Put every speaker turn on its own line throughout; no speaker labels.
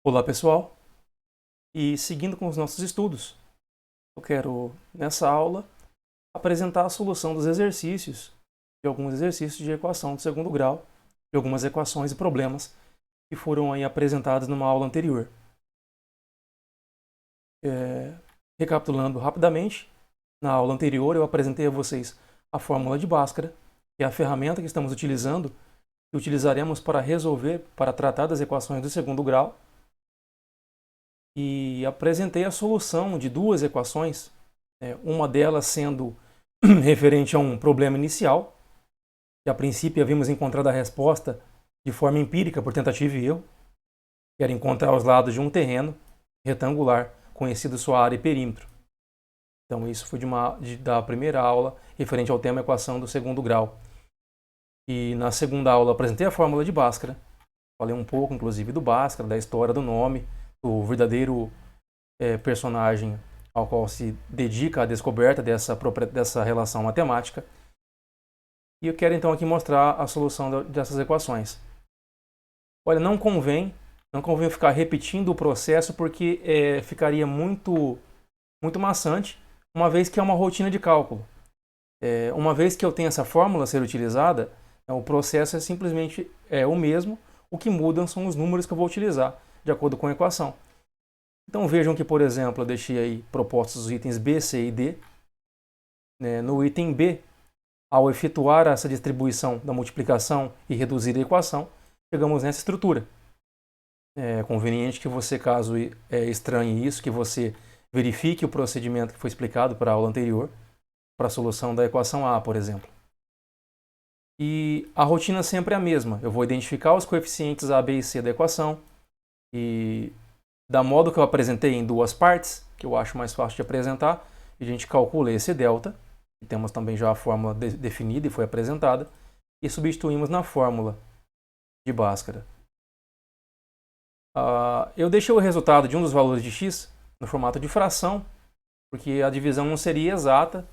Olá pessoal, e seguindo com os nossos estudos, eu quero nessa aula apresentar a solução dos exercícios, de alguns exercícios de equação de segundo grau, de algumas equações e problemas que foram aí apresentados numa aula anterior. Recapitulando rapidamente, na aula anterior eu apresentei a vocês a fórmula de Bhaskara, que é a ferramenta que estamos utilizando e utilizaremos para tratar das equações do segundo grau. E apresentei a solução de duas equações, uma delas sendo referente a um problema inicial, que a princípio havíamos encontrado a resposta de forma empírica por tentativa e erro, que era encontrar os lados de um terreno retangular, conhecido sua área e perímetro. Então isso foi da primeira aula, referente ao tema equação do segundo grau. E na segunda aula apresentei a fórmula de Bhaskara, falei um pouco inclusive do Bhaskara, da história do nome, o verdadeiro personagem ao qual se dedica à descoberta dessa relação matemática. E eu quero então aqui mostrar a solução dessas equações. Olha, não convém ficar repetindo o processo porque ficaria muito maçante, uma vez que é uma rotina de cálculo. Uma vez que eu tenho essa fórmula a ser utilizada, o processo é simplesmente o mesmo, o que mudam são os números que eu vou utilizar, de acordo com a equação. Então vejam que, por exemplo, eu deixei aí propostos os itens B, C e D. No item B, ao efetuar essa distribuição da multiplicação e reduzir a equação, chegamos nessa estrutura. É conveniente que você, caso estranhe isso, que você verifique o procedimento que foi explicado para a aula anterior, para a solução da equação A, por exemplo. E a rotina sempre é a mesma. Eu vou identificar os coeficientes A, B e C da equação e, da modo que eu apresentei em duas partes, que eu acho mais fácil de apresentar, a gente calcula esse delta, e temos também já a fórmula definida e foi apresentada, e substituímos na fórmula de Bhaskara. Eu deixei o resultado de um dos valores de x no formato de fração, porque a divisão não seria exata,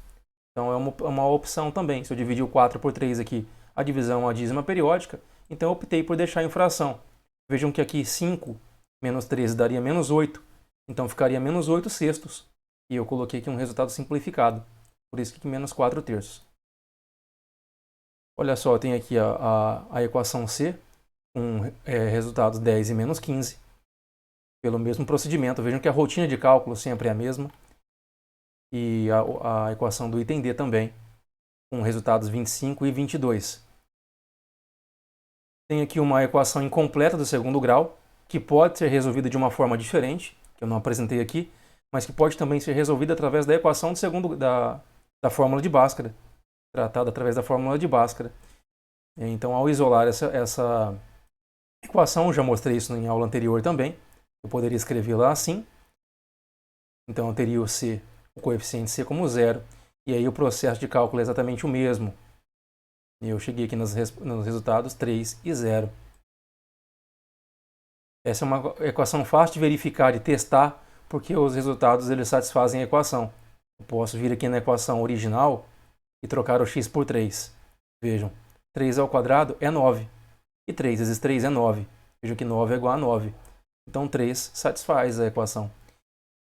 então é uma opção também. Se eu dividir o 4 por 3 aqui, a divisão é uma dízima periódica, então eu optei por deixar em fração. Vejam que aqui 5 menos 13 daria menos 8, então ficaria menos 8 sextos. E eu coloquei aqui um resultado simplificado, por isso que menos 4 terços. Olha só, eu tenho aqui a equação C, com resultados 10 e menos 15, pelo mesmo procedimento. Vejam que a rotina de cálculo sempre é a mesma. E a equação do item D também, com resultados 25 e 22. Tem aqui uma equação incompleta do segundo grau, que pode ser resolvida de uma forma diferente, que eu não apresentei aqui, mas que pode também ser resolvida através da equação da fórmula de Bhaskara, tratada através da fórmula de Bhaskara. Então, ao isolar essa equação, já mostrei isso em aula anterior também, eu poderia escrevê-la assim. Então, eu teria o coeficiente C como zero, e aí o processo de cálculo é exatamente o mesmo. E eu cheguei aqui nos resultados 3 e 0. Essa é uma equação fácil de verificar e testar, porque os resultados eles satisfazem a equação. Eu posso vir aqui na equação original e trocar o x por 3. Vejam, 3 ao quadrado é 9. E 3 vezes 3 é 9. Vejam que 9 é igual a 9. Então 3 satisfaz a equação.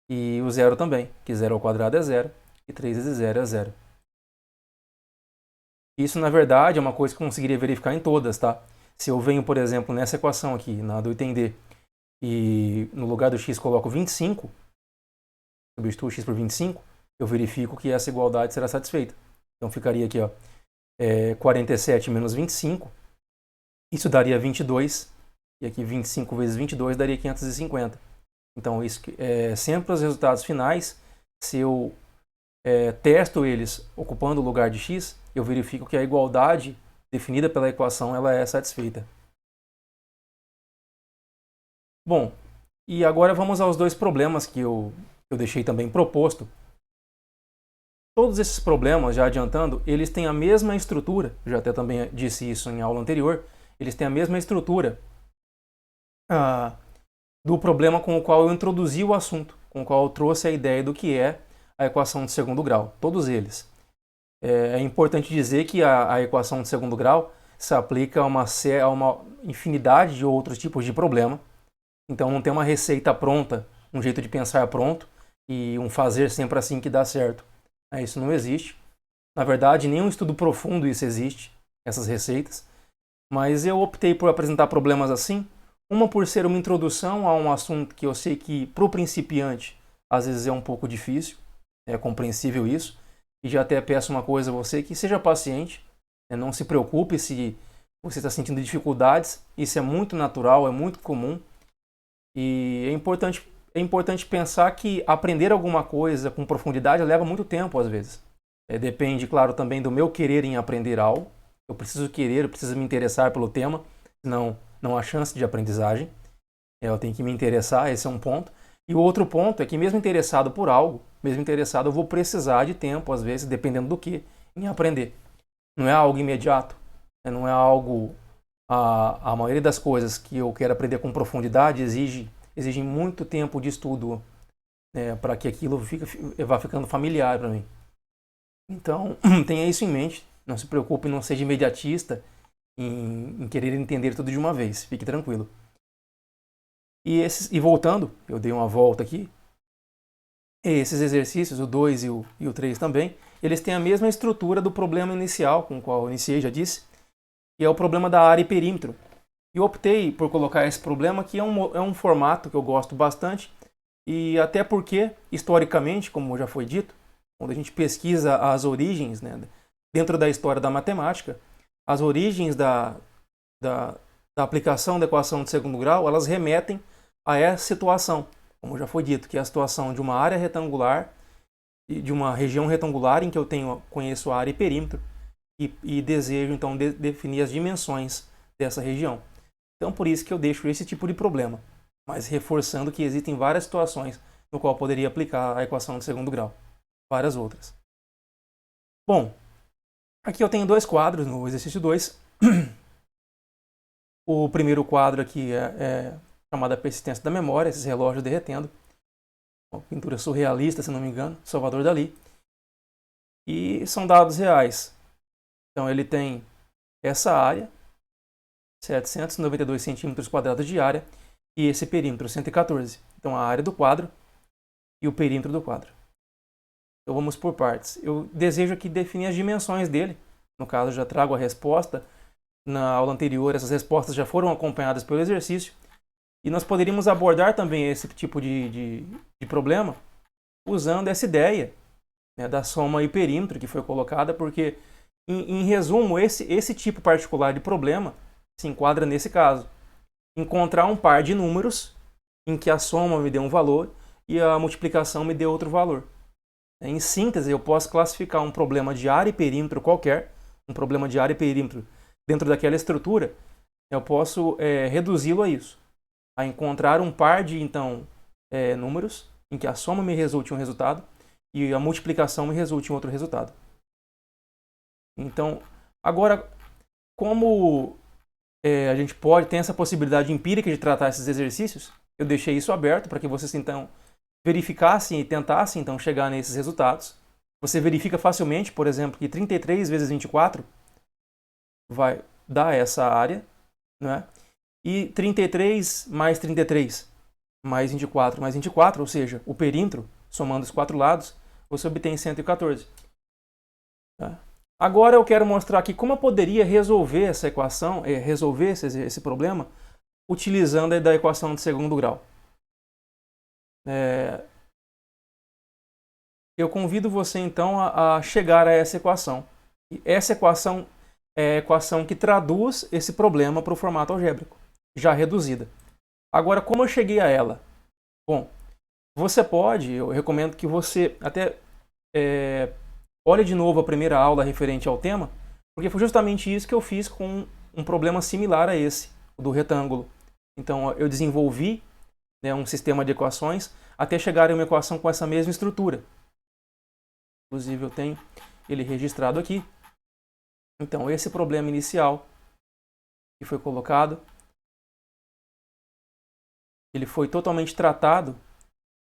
E o zero também, que 0 ao quadrado é 0. E 3 vezes 0 é 0. Isso, na verdade, é uma coisa que eu conseguiria verificar em todas, tá? Se eu venho, por exemplo, nessa equação aqui, na do item D, e no lugar do x coloco 25, substituo x por 25, eu verifico que essa igualdade será satisfeita. Então ficaria aqui, 47 menos 25, isso daria 22, e aqui 25 vezes 22 daria 550. Então isso sempre os resultados finais, se eu testo eles ocupando o lugar de x, eu verifico que a igualdade definida pela equação ela é satisfeita. Bom, e agora vamos aos dois problemas que eu deixei também proposto. Todos esses problemas, já adiantando, eles têm a mesma estrutura, já até também disse isso em aula anterior, eles têm a mesma estrutura do problema com o qual eu introduzi o assunto, com o qual eu trouxe a ideia do que é a equação de segundo grau, todos eles. É importante dizer que a equação de segundo grau se aplica a uma infinidade de outros tipos de problema, Então não tem uma receita pronta, um jeito de pensar pronto e um fazer sempre assim que dá certo. Isso não existe. Na verdade, nenhum estudo profundo isso existe, essas receitas. Mas eu optei por apresentar problemas assim, uma por ser uma introdução a um assunto que eu sei que para o principiante às vezes é um pouco difícil, é compreensível isso. E já até peço uma coisa a você, que seja paciente, não se preocupe se você está sentindo dificuldades, isso é muito natural, é muito comum. E é importante pensar que aprender alguma coisa com profundidade leva muito tempo às vezes. Depende, claro, também do meu querer em aprender algo. Eu preciso querer, eu preciso me interessar pelo tema, senão não há chance de aprendizagem. Eu tenho que me interessar, esse é um ponto. E o outro ponto é que mesmo interessado por algo, mesmo interessado, eu vou precisar de tempo, às vezes, dependendo do que, em aprender. Não é algo imediato, não é algo... A maioria das coisas que eu quero aprender com profundidade exigem muito tempo de estudo, para que aquilo vá ficando familiar para mim. Então, tenha isso em mente. Não se preocupe, não seja imediatista em querer entender tudo de uma vez. Fique tranquilo. E voltando, eu dei uma volta aqui. Esses exercícios, o 2 e o 3 também, eles têm a mesma estrutura do problema inicial, com o qual eu iniciei, já disse, que é o problema da área e perímetro. E eu optei por colocar esse problema, que é um formato que eu gosto bastante, e até porque, historicamente, como já foi dito, quando a gente pesquisa as origens, dentro da história da matemática, as origens da aplicação da equação de segundo grau, elas remetem a essa situação, como já foi dito, que é a situação de uma área retangular, de uma região retangular em que eu conheço a área e perímetro, e desejo então definir as dimensões dessa região. Então por isso que eu deixo esse tipo de problema, mas reforçando que existem várias situações no qual eu poderia aplicar a equação de segundo grau, várias outras. Bom, aqui eu tenho dois quadros no exercício 2. O primeiro quadro aqui é chamada persistência da memória, esses relógios derretendo. Uma pintura surrealista, se não me engano, Salvador Dalí. E são dados reais. Então ele tem essa área, 792 centímetros quadrados de área, e esse perímetro, 114. Então a área do quadro e o perímetro do quadro. Então vamos por partes. Eu desejo aqui definir as dimensões dele. No caso, já trago a resposta. Na aula anterior, essas respostas já foram acompanhadas pelo exercício. E nós poderíamos abordar também esse tipo de problema usando essa ideia, da soma e perímetro que foi colocada, porque, em resumo, esse tipo particular de problema se enquadra nesse caso. Encontrar um par de números em que a soma me dê um valor e a multiplicação me dê outro valor. Em síntese, eu posso classificar um problema de área e perímetro qualquer, um problema de área e perímetro dentro daquela estrutura, eu posso reduzi-lo a isso, a encontrar um par de números em que a soma me resulte um resultado e a multiplicação me resulte um outro resultado. Então, agora, como a gente tem essa possibilidade empírica de tratar esses exercícios, eu deixei isso aberto para que vocês então verificassem e tentassem então chegar nesses resultados. Você verifica facilmente, por exemplo, que 33 vezes 24 vai dar essa área, né? E 33 mais 33 mais 24 mais 24, ou seja, o perímetro, somando os quatro lados, você obtém 114. Tá? Agora eu quero mostrar aqui como eu poderia resolver essa equação, resolver esse problema, utilizando a equação de segundo grau. Eu convido você então a chegar a essa equação. E essa equação é a equação que traduz esse problema para o formato algébrico, já reduzida. Agora, como eu cheguei a ela? Bom, eu recomendo que você até olhe de novo a primeira aula referente ao tema, porque foi justamente isso que eu fiz com um problema similar a esse, o do retângulo. Então, eu desenvolvi um sistema de equações até chegar a uma equação com essa mesma estrutura. Inclusive, eu tenho ele registrado aqui. Então, esse problema inicial que foi colocado, ele foi totalmente tratado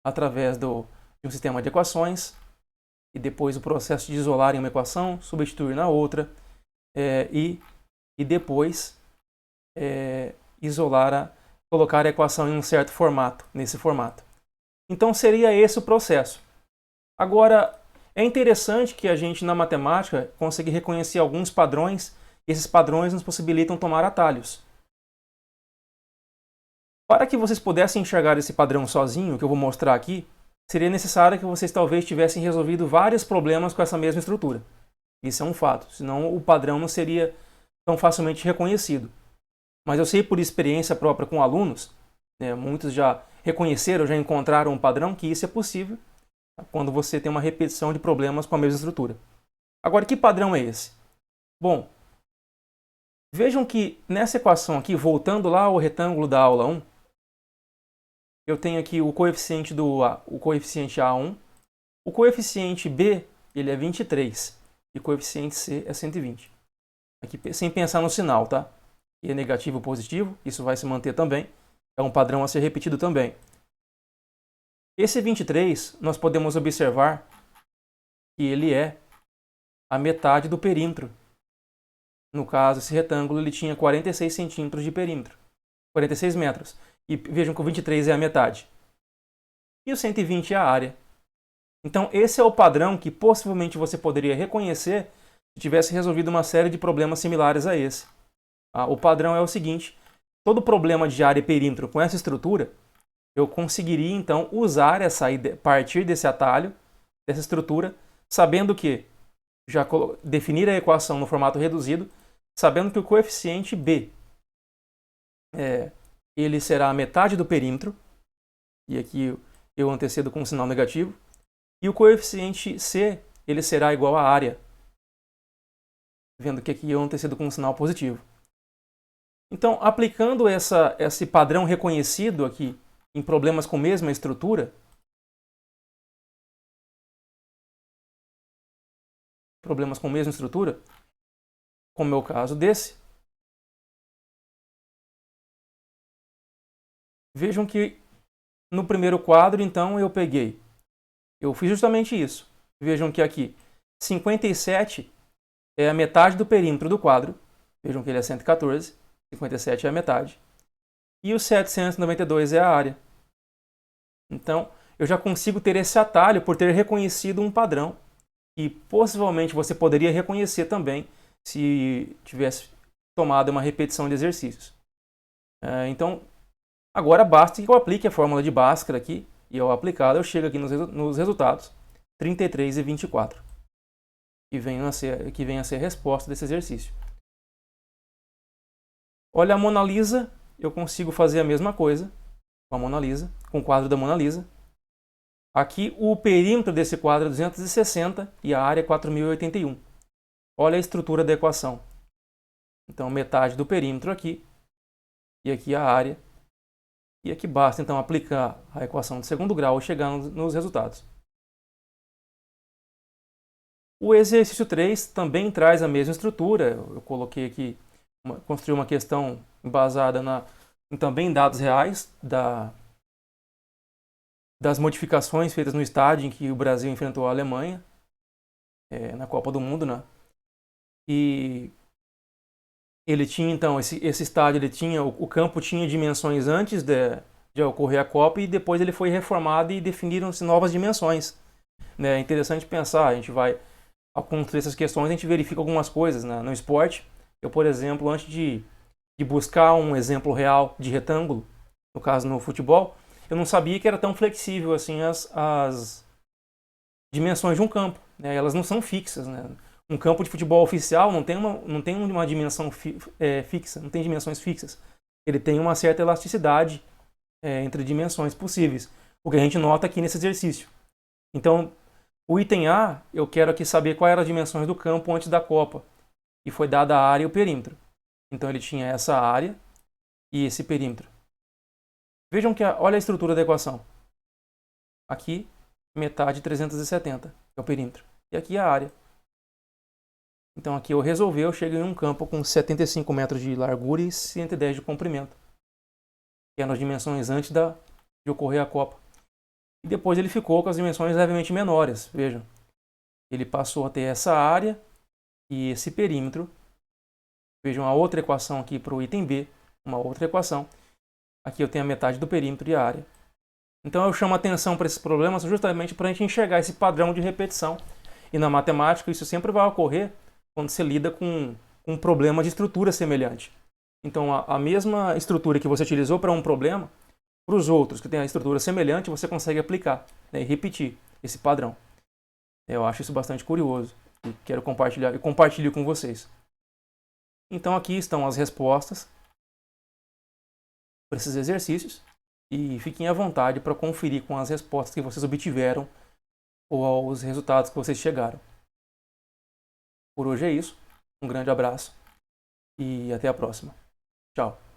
através de um sistema de equações, e depois o processo de isolar em uma equação, substituir na outra, e depois isolar colocar a equação em um certo formato, nesse formato. Então seria esse o processo. Agora, é interessante que a gente na matemática consiga reconhecer alguns padrões, e esses padrões nos possibilitam tomar atalhos. Para que vocês pudessem enxergar esse padrão sozinho, que eu vou mostrar aqui, seria necessário que vocês talvez tivessem resolvido vários problemas com essa mesma estrutura. Isso é um fato, senão o padrão não seria tão facilmente reconhecido. Mas eu sei por experiência própria com alunos, né, muitos já reconheceram, já encontraram um padrão, que isso é possível quando você tem uma repetição de problemas com a mesma estrutura. Agora, que padrão é esse? Bom, vejam que nessa equação aqui, voltando lá ao retângulo da aula 1, eu tenho aqui o coeficiente o coeficiente A1, o coeficiente B ele é 23 e o coeficiente C é 120. Aqui sem pensar no sinal, tá? E é negativo ou positivo, isso vai se manter também. É um padrão a ser repetido também. Esse 23, nós podemos observar que ele é a metade do perímetro. No caso, esse retângulo ele tinha 46 centímetros de perímetro, 46 metros. E vejam que o 23 é a metade. E o 120 é a área. Então, esse é o padrão que possivelmente você poderia reconhecer se tivesse resolvido uma série de problemas similares a esse. O padrão é o seguinte: todo problema de área e perímetro com essa estrutura, eu conseguiria então usar partir desse atalho, dessa estrutura, sabendo que, já definir a equação no formato reduzido, sabendo que o coeficiente B ele será a metade do perímetro, e aqui eu antecedo com um sinal negativo, e o coeficiente C ele será igual à área, vendo que aqui eu antecedo com um sinal positivo. Então, aplicando esse padrão reconhecido aqui em problemas com a mesma estrutura, como é o caso desse, vejam que no primeiro quadro, então, eu fiz justamente isso. Vejam que aqui 57 é a metade do perímetro do quadro, vejam que ele é 114, 57 é a metade, e o 792 é a área. Então, eu já consigo ter esse atalho por ter reconhecido um padrão, e possivelmente você poderia reconhecer também se tivesse tomado uma repetição de exercícios. Então, agora basta que eu aplique a fórmula de Bhaskara aqui, e ao aplicá-la eu chego aqui nos resultados, 33 e 24, que vem a ser a resposta desse exercício. Olha a Mona Lisa, eu consigo fazer a mesma coisa com a Mona Lisa, com o quadro da Mona Lisa. Aqui o perímetro desse quadro é 260 e a área é 4081. Olha a estrutura da equação. Então, metade do perímetro aqui, e aqui a área. E aqui basta, então, aplicar a equação de segundo grau e chegar nos resultados. O exercício 3 também traz a mesma estrutura. Eu coloquei aqui, construí uma questão embasada em também dados reais das modificações feitas no estádio em que o Brasil enfrentou a Alemanha na Copa do Mundo, né? E ele tinha, então, esse estádio, o campo tinha dimensões antes de ocorrer a Copa, e depois ele foi reformado e definiram-se novas dimensões. É interessante pensar, a gente vai, ao construir essas questões, a gente verifica algumas coisas, né? No esporte. Eu, por exemplo, antes de buscar um exemplo real de retângulo, no caso no futebol, eu não sabia que era tão flexível assim as dimensões de um campo, né? Elas não são fixas, né? Um campo de futebol oficial não tem uma dimensão fixa, não tem dimensões fixas. Ele tem uma certa elasticidade entre dimensões possíveis, o que a gente nota aqui nesse exercício. Então, o item A, eu quero aqui saber quais eram as dimensões do campo antes da Copa, e foi dada a área e o perímetro. Então ele tinha essa área e esse perímetro. Vejam que olha a estrutura da equação. Aqui, metade 370 é o perímetro. E aqui a área. Então aqui eu chego em um campo com 75 metros de largura e 110 de comprimento, que eram as dimensões antes de ocorrer a Copa. E depois ele ficou com as dimensões levemente menores. Vejam, ele passou a ter essa área e esse perímetro. Vejam a outra equação aqui para o item B, uma outra equação. Aqui eu tenho a metade do perímetro e a área. Então eu chamo a atenção para esses problemas justamente para a gente enxergar esse padrão de repetição. E na matemática isso sempre vai ocorrer quando você lida com um problema de estrutura semelhante. Então a mesma estrutura que você utilizou para um problema, para os outros que têm a estrutura semelhante, você consegue aplicar, né, e repetir esse padrão. Eu acho isso bastante curioso e quero compartilhar e compartilho com vocês. Então aqui estão as respostas para esses exercícios e fiquem à vontade para conferir com as respostas que vocês obtiveram ou aos resultados que vocês chegaram. Por hoje é isso. Um grande abraço e até a próxima. Tchau.